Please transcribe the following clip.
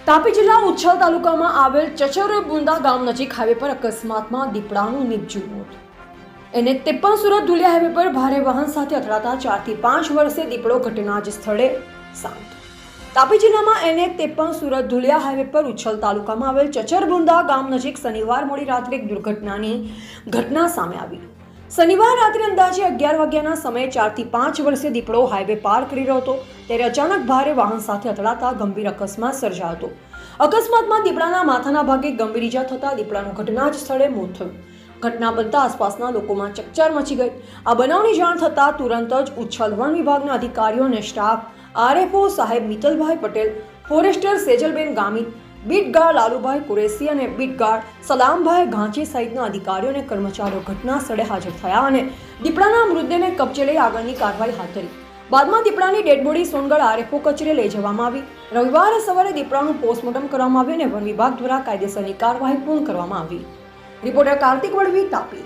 તાપી જિલ્લા ઉચ્છલ તાલુકામાં આવેલ ચચર બુંદા ગામ નજીક હાઈવે પર અકસ્માતમાં દીપડાનું નિપજ્યું મોત। એને સુરત ધુલિયા હાઈવે પર ભારે વાહન સાથે અથડાતા 4 થી 5 વર્ષે દીપડો ઘટના જ સ્થળે શાંત। તાપી જિલ્લામાં એને સુરત ધુલિયા હાઈવે પર ઉચ્છલ તાલુકામાં આવેલ ચચર બુંદા ગામ નજીક શનિવાર મોડી રાત્રે એક દુર્ઘટનાની ઘટના સામે આવી। શનિવાર રાત્રે અંદાજે 11 વાગ્યાના સમયે 4 થી 5 વર્ષીય દીપડો હાઈવે પાર કરી રહ્યો હતો ત્યારે અચાનક ભારે વાહન સાથે અથડાતા ગંભીર અકસ્માત સર્જાયો હતો। અકસ્માતમાં દીપડાના માથાના ભાગે ગંભીર ઈજા થતા દીપડાનું ઘટના જ સ્થળે મોત થયું। ઘટના બનતા આસપાસના લોકોમાં ચકચાર મચી ગઈ। આ બનાવની જાણ થતાં તુરંત જ ઉચ્છલ વન વિભાગના અધિકારીઓ અને સ્ટાફ, આરએફઓ સાહેબ Mittalbhai Patel, forester Sejalben Gamit, beat guard Lalubhai Qureshi અને બીટ ગાર્ડ સલામભાઈ ઘાંચી સહિતના અધિકારીઓ અને કર્મચારીઓ ઘટના સ્થળે હાજર થયા અને દીપડાના મૃતદેહને કબજે લઈ આગળની કાર્યવાહી હાથ ધરી। બાદમાં દીપડાની ડેડ બોડી સોનગઢ આરએફઓ કચેરીએ લઈ જવામાં આવી। રવિવારે સવારે દીપડાનું પોસ્ટમોર્ટમ કરવામાં આવ્યું અને વન વિભાગ દ્વારા કાયદેસરની કાર્યવાહી પૂર્ણ કરવામાં આવી। રિપોર્ટર કાર્તિક વડવી, તાપી।